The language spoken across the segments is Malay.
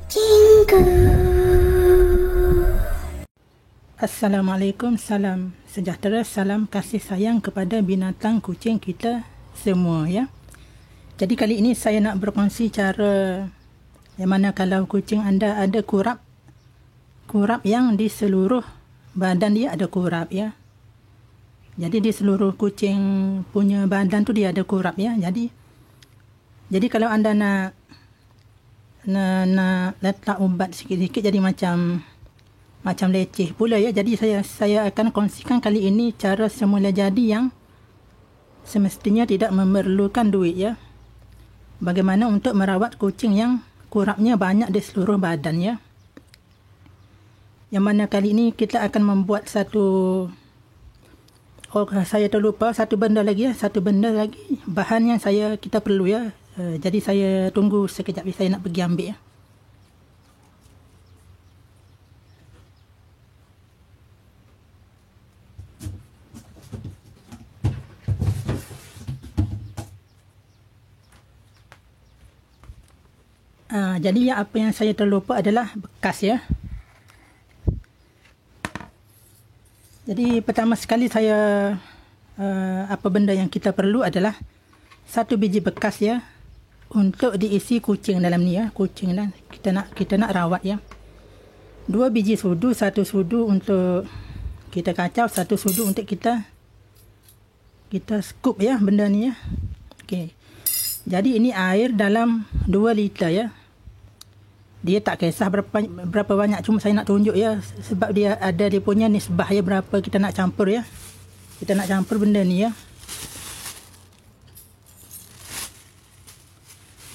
Kucingku. Assalamualaikum, salam sejahtera, salam kasih sayang kepada binatang kucing kita semua ya. Jadi kali ini saya nak berkongsi cara yang mana kalau kucing anda ada kurap yang di seluruh badan dia ada kurap ya. Jadi di seluruh kucing punya badan tu dia ada kurap ya. Jadi kalau anda nak letak ubat sikit-sikit jadi macam leceh pula ya. Jadi saya akan kongsikan kali ini cara semula jadi yang semestinya tidak memerlukan duit ya. Bagaimana untuk merawat kucing yang kurapnya banyak di seluruh badan ya. Yang mana kali ini kita akan membuat saya terlupa satu benda lagi bahan yang kita perlu ya. Jadi saya tunggu sekejap, saya nak pergi ambil ya. Jadi apa yang saya terlupa adalah bekas ya. Jadi pertama sekali apa benda yang kita perlu adalah satu biji bekas ya untuk diisi kucing dalam ni ya. Kucing dan kita nak rawat ya. 2 biji sudu, 1 sudu untuk kita kacau, 1 sudu untuk kita scoop ya benda ni ya. Okey. Jadi ini air dalam 2 liter ya. Dia tak kisah berapa banyak, cuma saya nak tunjuk ya sebab dia punya nisbah ya, berapa kita nak campur ya. Kita nak campur benda ni ya.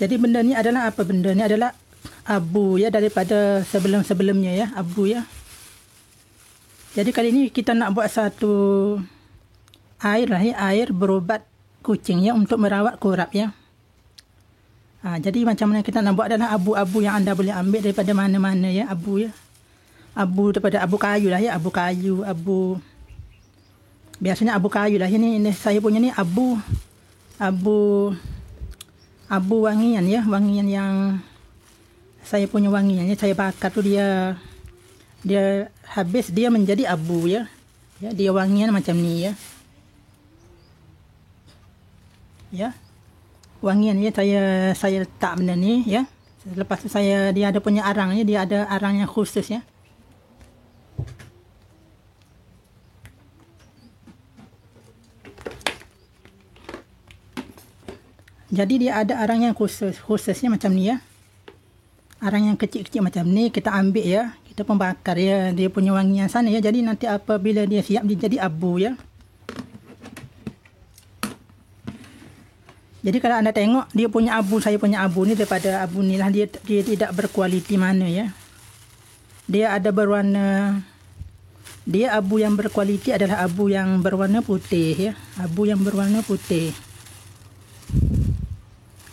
Jadi benda ni adalah apa? Benda ni adalah abu ya, daripada sebelum-sebelumnya ya, abu ya. Jadi kali ini kita nak buat satu air berubat kucing ya untuk merawat kurap ya. Jadi macam mana kita nak buat adalah abu-abu yang anda boleh ambil daripada mana-mana ya, abu ya. Abu daripada abu kayu lah ya, biasanya abu kayu lah. Ini saya punya ni abu wangian ya, wangian yang saya punya wangian ya, saya bakar tu dia habis dia menjadi abu ya. Ya, dia wangian macam ni ya. Ya. Wangian ya, saya letak benda ni ya. Lepas tu dia ada punya arang ya, dia ada arang yang khusus ya. Jadi dia ada arang yang khususnya macam ni ya. Arang yang kecil-kecil macam ni kita ambil ya, kita pembakar ya, dia punya wangian sana ya. Jadi nanti apabila dia siap dia jadi abu ya. Jadi kalau anda tengok dia punya abu, saya punya abu ni daripada abu ni lah, dia tidak berkualiti mana ya. Dia ada berwarna, dia abu yang berkualiti adalah abu yang berwarna putih ya, abu yang berwarna putih.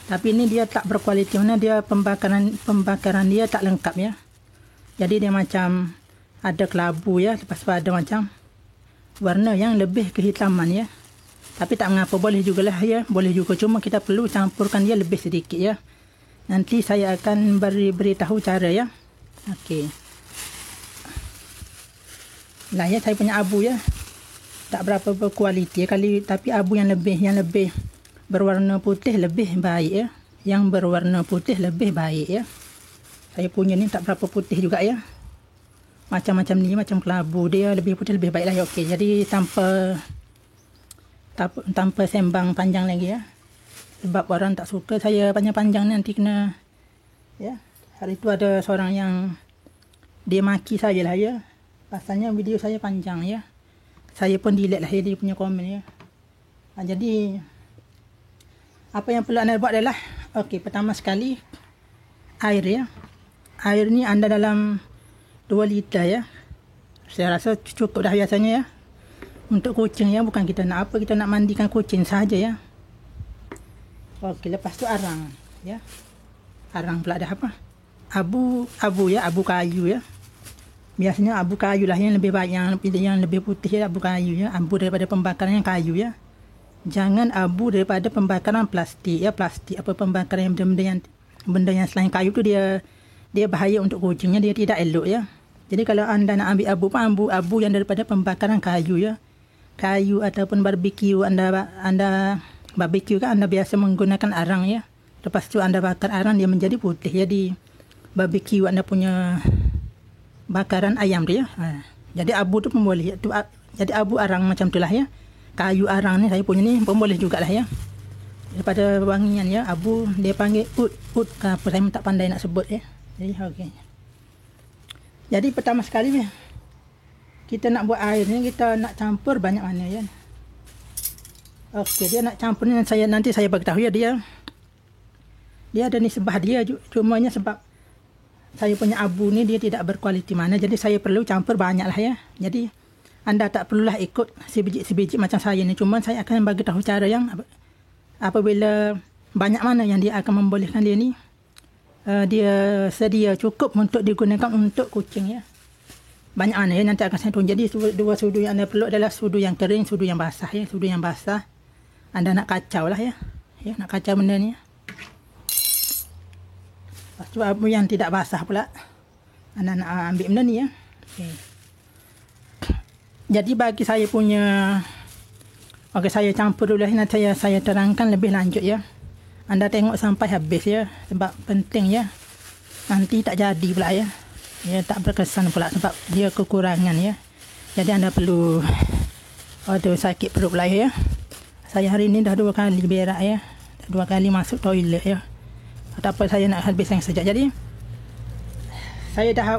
Tapi ini dia tak berkualiti, mana dia pembakaran dia tak lengkap ya. Jadi dia macam ada kelabu ya, lepas tu ada macam warna yang lebih kehitaman ya. Tapi tak mengapa, boleh jugalah ya, boleh juga, cuma kita perlu campurkan dia lebih sedikit ya. Nanti saya akan beritahu cara ya. Okey. Lah ya, saya punya abu ya tak berapa berkualiti ya, tapi abu yang lebih berwarna putih lebih baik ya. Yang berwarna putih lebih baik ya. Saya punya ni tak berapa putih juga ya. Macam ni, macam kelabu, dia lebih putih lebih baik lah ya. Okey, jadi tanpa sembang panjang lagi ya, sebab orang tak suka saya panjang-panjang, nanti kena ya. Hari tu ada seorang yang dia maki saya lah ya, pasalnya video saya panjang ya. Saya pun delete lah ya dia punya komen ya. Jadi apa yang perlu anda buat adalah, okey, pertama sekali air ya. Air ni anda dalam 2 liter ya. Saya rasa cukup dah biasanya ya. Untuk kucing ya, bukan kita nak mandikan kucing saja ya. Okey, lepas tu arang ya. Arang pula dah apa? Abu ya, abu kayu ya. Biasanya abu kayu lah yang lebih baik, yang lebih putih ya, abu kayu ya. Abu daripada pembakaran yang kayu ya. Jangan abu daripada pembakaran plastik ya, pembakaran yang benda yang selain kayu tu dia dia bahaya untuk kucingnya, dia tidak elok ya. Jadi kalau anda nak ambil abu pun abu yang daripada pembakaran kayu ya. Kayu ataupun barbecue, anda barbecue kan anda biasa menggunakan arang ya. Lepas tu anda bakar arang dia menjadi putih. Jadi barbecue anda punya bakaran ayam dia. Jadi abu tu pun boleh. Jadi abu arang macam tu lah ya. Kayu arang ni saya punya ni pun boleh jugalah ya. Daripada wangian ya, abu dia panggil ud ke apa, saya tak pandai nak sebut ya. Jadi okey. Jadi pertama sekali ya, kita nak buat air ni, kita nak campur banyak mana ya. Okey, dia nak campur ni nanti saya beritahu ya, dia ada nisbah dia, cumanya sebab saya punya abu ni dia tidak berkualiti mana, jadi saya perlu campur banyak lah ya. Jadi anda tak perlulah ikut sebiji macam saya ni, cuma saya akan bagi tahu cara yang apabila banyak mana yang dia akan membolehkan dia ni dia sedia cukup untuk digunakan untuk kucing ya. Banyak mana ya, nanti akan saya tunjuk. Jadi dua sudu yang anda perlu adalah sudu yang kering, sudu yang basah ya. Sudu yang basah anda nak kacau lah ya, nak kacau benda ni ya. Lepas tu abu yang tidak basah pula anda nak ambil benda ni ya. Okay. Jadi bagi saya punya, saya campur dulu, nanti saya terangkan lebih lanjut ya. Anda tengok sampai habis ya, sebab penting ya. Nanti tak jadi pula ya. Ya tak berkesan pula sebab dia kekurangan ya. Jadi anda perlu sakit perut pula ya. Saya hari ini dah 2 kali berak ya. 2 kali masuk toilet ya. Tak apa, saya nak habiskan sekejap. Jadi saya dah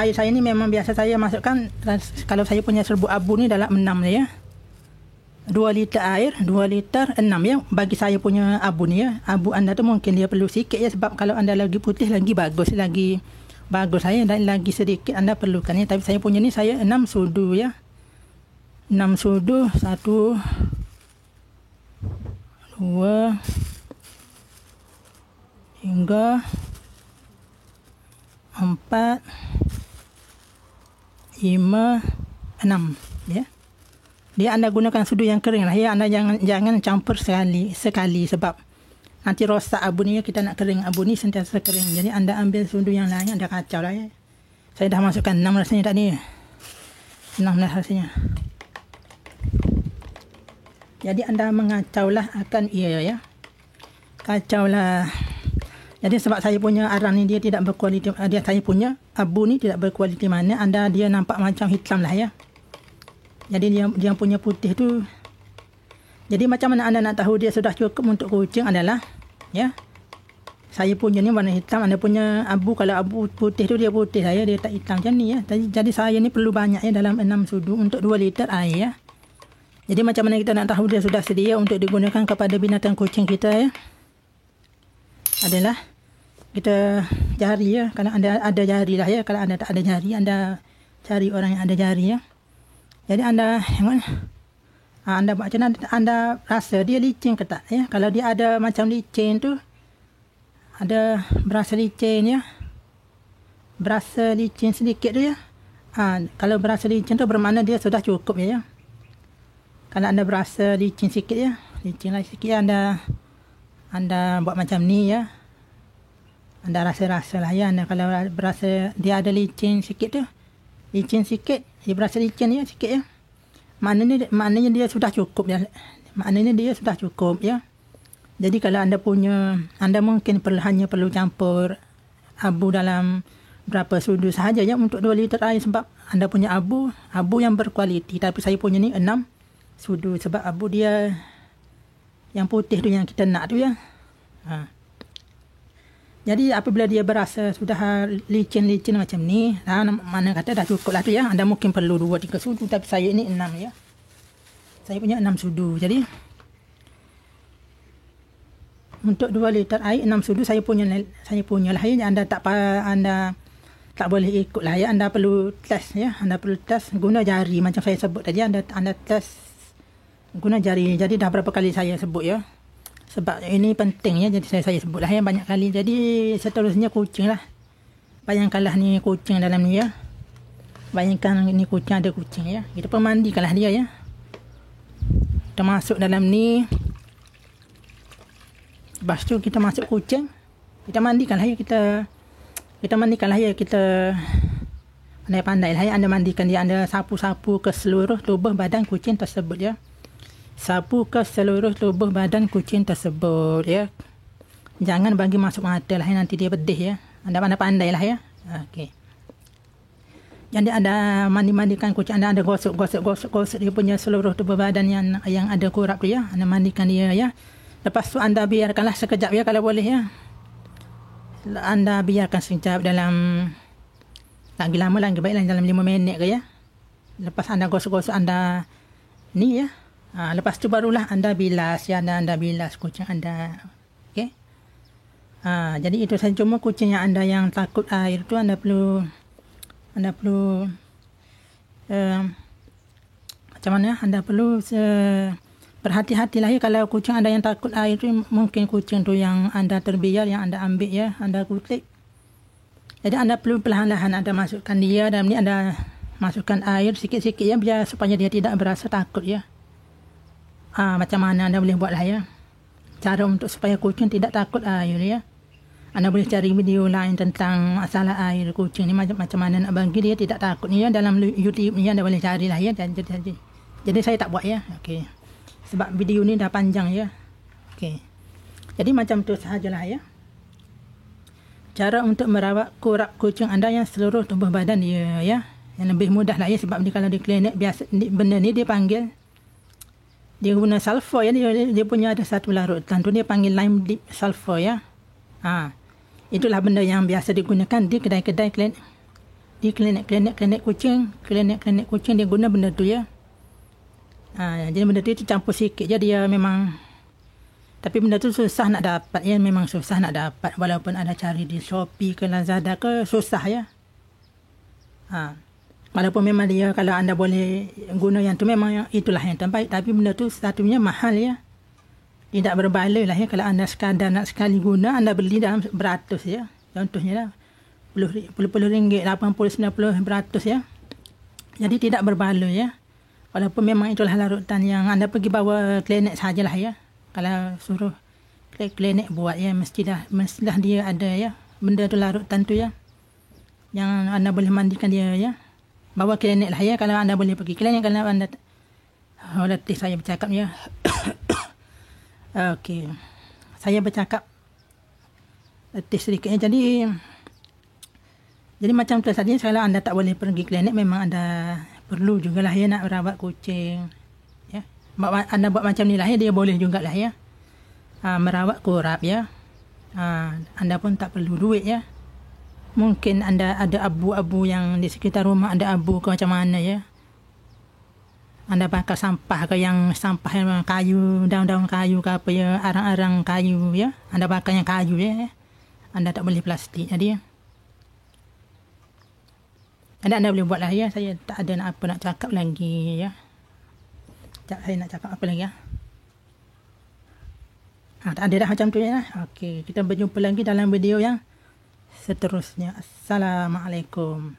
air saya ni memang biasa saya masukkan, kalau saya punya serbuk abu ni dalam 6 ya. 2 liter air, 2 liter 6 ya. Bagi saya punya abu ni ya. Abu anda tu mungkin dia perlu sikit ya, sebab kalau anda lagi putih lagi bagus saya, dan lagi sedikit anda perlukan ya. Tapi saya punya ni saya 6 sudu ya. 6 sudu, 1 2 3 4 5 6 ya. Dia anda gunakan sudu yang kering lah ya. Anda jangan campur sekali sebab nanti rosak abu ni ya. Kita nak kering abu ni sentiasa kering. Jadi anda ambil sudu yang lain, anda kacau lah ya. Saya dah masukkan 6 rasanya tadi. 6 rasanya. Jadi anda mengacau lah akan ya. Kacau lah. Jadi sebab saya punya arang ni dia tidak berkualiti, saya punya abu ni tidak berkualiti mana, dia nampak macam hitam lah ya. Jadi dia punya putih tu. Jadi macam mana anda nak tahu dia sudah cukup untuk kucing adalah ya. Saya punya ni warna hitam, anda punya abu, kalau abu putih tu dia putih saya, dia tak hitam macam ni ya. Jadi saya ni perlu banyak ya, dalam 6 sudu untuk 2 liter air ya. Jadi macam mana kita nak tahu dia sudah sedia untuk digunakan kepada binatang kucing kita ya. Adalah kita jari ya. Kalau anda ada jari lah ya. Kalau anda tak ada jari, anda cari orang yang ada jari ya. Jadi anda tengok, anda buat macam mana, anda rasa dia licin ke tak ya. Kalau dia ada macam licin tu, ada berasa licin ya, berasa licin sedikit tu ya. Kalau berasa licin tu bermakna dia sudah cukup ya. Kalau anda berasa licin sikit ya, licin lah sikit ya, anda buat macam ni ya. Anda rasa-rasa lah ya. Anda kalau berasa dia ada licin sikit tu, licin sikit, dia berasa licin ya sikit ya, maknanya dia sudah cukup ya. Maknanya dia sudah cukup ya. Jadi kalau anda mungkin hanya perlu campur abu dalam berapa sudu sahaja ya untuk 2 liter air, sebab anda punya abu yang berkualiti. Tapi saya punya ni 6 sudu sebab abu dia yang putih tu yang kita nak tu ya. Jadi apabila dia berasa sudah licin-licin macam ni, mana kata dah cukup lah tu ya. Anda mungkin perlu 2-3 sudu, tapi saya ini 6 ya. Saya punya 6 sudu. Jadi untuk 2 liter air 6 sudu saya punya lah ya. Anda tak boleh ikut lah ya. Anda perlu test ya. Anda perlu test guna jari macam saya sebut tadi. Anda test guna jari. Jadi dah berapa kali saya sebut ya. Sebab ini penting ya, jadi saya sebut lah ya banyak kali. Jadi seterusnya kucing lah. Bayangkanlah ni kucing dalam ni ya. Bayangkan ni kucing, ada kucing ya. Kita pemandikanlah dia ya. Kita masuk dalam ni. Lepas tu kita masuk kucing. Kita mandikanlah ya. kita mandikan lah ya, kita pandai-pandai lah ya, anda mandikan dia, anda sapu-sapu ke seluruh tubuh badan kucing tersebut ya. Sapu ke seluruh tubuh badan kucing tersebut ya. Jangan bagi masuk mata lah ya, nanti dia pedih ya. Anda pandai-pandai lah ya. Okey. Jadi anda mandikan kucing anda gosok dia punya seluruh tubuh badan yang ada kurap tu ya. Anda mandikan dia ya. Lepas tu anda biarkanlah sekejap ya kalau boleh ya. Anda biarkan sekejap dalam, lagi lama lagi baiklah, dalam 5 minit ke ya. Lepas anda gosok anda ni ya. Lepas tu barulah anda bilas ya, anda bilas kucing anda. Okey. Jadi itu saja. Cuma kucing yang anda yang takut air tu anda perlu macam mana? Anda perlu berhati-hatilah ya, kalau kucing anda yang takut air tu, mungkin kucing tu yang anda terbiar, yang anda ambil ya, anda kutip. Jadi anda perlu perlahan-lahan anda masukkan dia dalam ni, anda masukkan air sikit-sikit ya, biar supaya dia tidak berasa takut ya. Macam mana anda boleh buat lah ya, cara untuk supaya kucing tidak takut air ya. Anda boleh cari video lain tentang masalah air kucing ni, macam mana nak bagi dia tidak takut ni ya, dalam YouTube ni anda boleh carilah ya. Jadi saya tak buat ya. Okey. Sebab video ni dah panjang ya. Okey. Jadi macam tu sahajalah ya. Cara untuk merawat kurap kucing anda yang seluruh tubuh badan dia ya. Yang lebih mudah lah ya, sebab ni kalau di klinik biasa benda ni dia panggil, dia guna sulfur ya, dia punya ada satu larutan tu dia panggil lime dip sulfur ya. Itulah benda yang biasa digunakan di kedai-kedai klinik, di klinik kucing dia guna benda tu ya. Jadi benda tu campur sikit je dia memang, tapi benda tu susah nak dapat ya, memang susah nak dapat, walaupun ada cari di Shopee ke Lazada ke, susah ya. Walaupun memang dia, kalau anda boleh guna yang tu memang itulah yang terbaik, tapi benda tu satunya mahal ya. Tidak berbaloi lah ya, kalau anda sekadar nak sekali guna, anda beli dalam beratus ya. Contohnya lah, puluh ringgit, 80, 90, beratus ya. Jadi tidak berbaloi ya. Walaupun memang itulah larutan yang anda pergi bawa klinik sajalah ya. Kalau suruh klinik buat ya, mestilah dia ada ya, benda tu larutan tu ya, yang anda boleh mandikan dia ya. Bawa klinik lah ya, kalau anda boleh pergi klinik, kalau anda letih saya bercakap ya. Okey, saya bercakap letih sedikit ya. Jadi macam tu tadi, kalau anda tak boleh pergi klinik, memang anda perlu jugalah ya nak rawat kucing ya. Anda buat macam ni lah ya, dia boleh jugalah ya. Merawat kurap ya. Anda pun tak perlu duit ya. Mungkin anda ada abu-abu yang di sekitar rumah, ada abu ke macam mana ya. Anda bakar sampah ke, yang sampah yang kayu, daun-daun kayu ke apa ya, arang-arang kayu ya. Anda bakar yang kayu ya. Anda tak boleh plastik jadi ya. Anda boleh buat lah ya. Saya tak ada nak cakap lagi ya. Saya nak cakap apa lagi ya. Tak ada dah macam tu ya. Okey, kita berjumpa lagi dalam video yang seterusnya. Assalamualaikum.